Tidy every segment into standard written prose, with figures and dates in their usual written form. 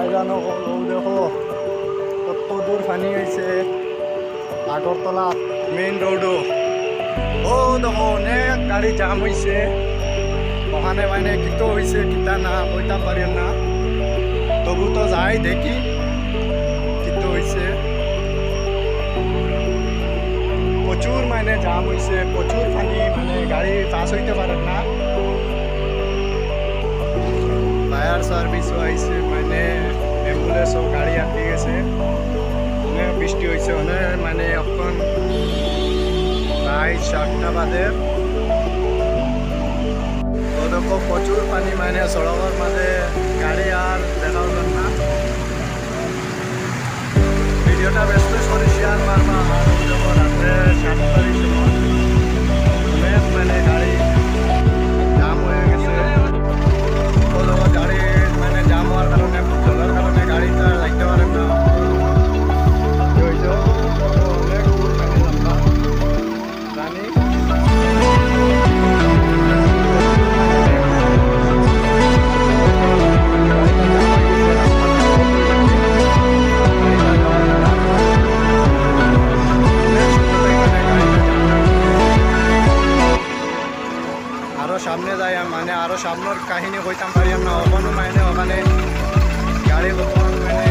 বাজানো ও দেখো কত দূর পানি হয়েছে আগরতলা মেইন রোডও ও দেখো অনেক গাড়ি জাম হয়েছে ওখানে মানে কিতো হয়েছে কিতা না বইতাম পারি না তবু তো যাই দেখি কিতো হয়েছে প্রচুর মানে জাম হয়েছে প্রচুর পানি মানে গাড়ি পাস হইতে পারে না ফায়ার সার্ভিসও আইছে মানে অ্যাম্বুলেন্সও গাড়ি আটকে গেছে অনেক বৃষ্টি হয়েছে অনেক মানে এখন প্রায় 7টা বাজে তো দেখো প্রচুর পানি মানে সড়কের মাঝে গাড়ি আর দেখা হল না ভিডিওটা ব্যস্ত করে শেয়ার মারবা যখন রাত্রে 7টার সময় অনেক মানে গাড়ি জাম হয়ে গেছে গাড়ি মানে জাম হওয়ার কারণে জলের কারণে গাড়িটা লাগতে পারে না অনেক দূর মানে লম্বা জানি সামনে যাই মানে আরো সামনের কাহিনী কইতাম পারি না ওখানে মানে ওখানে গাড়ি কখন মানে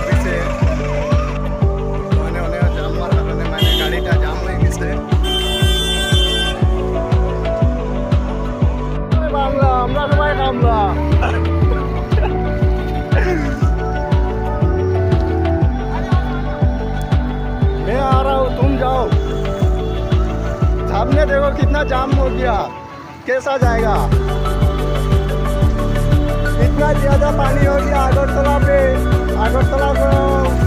হয়েছে মানে অনেক জাম হওয়ার কারণে মানে গাড়িটা জাম হয়ে গেছে বাংলা আমরা সবাই কামলা मैं आ रहा हूँ तुम जाओ सामने देखो कितना जाम हो गया कैसा जाएगा इतना ज्यादा पानी हो गया আগরতলা पे আগরতলা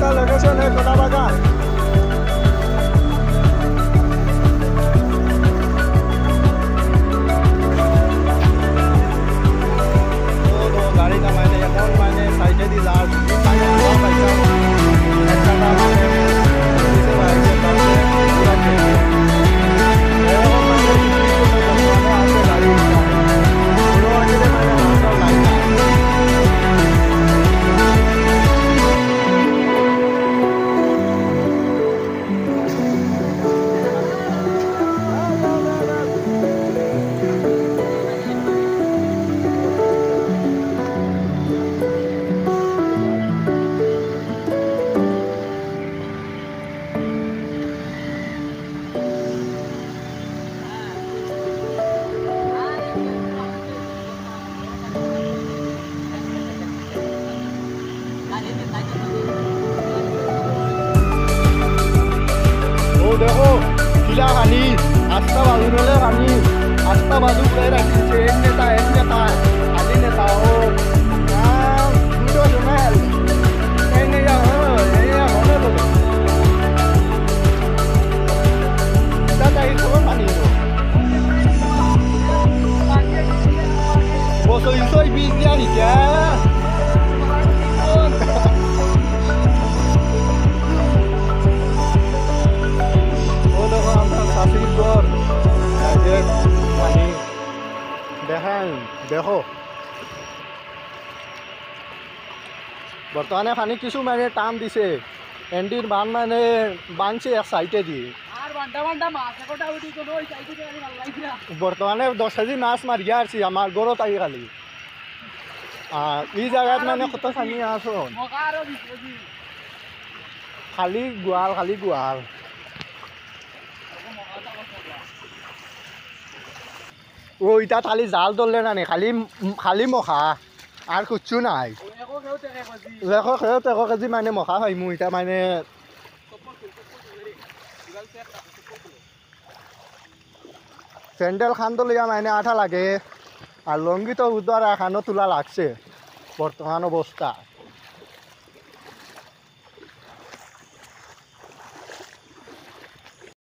का लोकेशन है कोला बागान तो गाड़ी का मैंने এখন মানে সাইডে দি যার देखो किला खानी आस्था बाजूला खानी आस्था बाजूकडे राखीचे एक नेता आली नेता हो दुसरं जमेल काही नाही होणार बघा त्यात काही सगळं पाणी बसोय बीज द्या नित्या देखो बर्तमाने पानी किसु मैंने टाइम दिसे एंडिर बान मैंने बांध से एक साइडे दी बर्तमाने 10 केजी माछ मार गया आमार गरत आई खाली इ जगह मैंने कत पानी आसो खाली गुहाल ओ इटा खाली जाल धरले ना खाली मखा और कुछ नाई देखो 1 केजी मैंने मखा पाइमु इटा मैंने सैंडल खान तो लिया मैंने आठा लगे और लंगी तो उद्वार खानो तुला लागছে बर्तमान अवस्था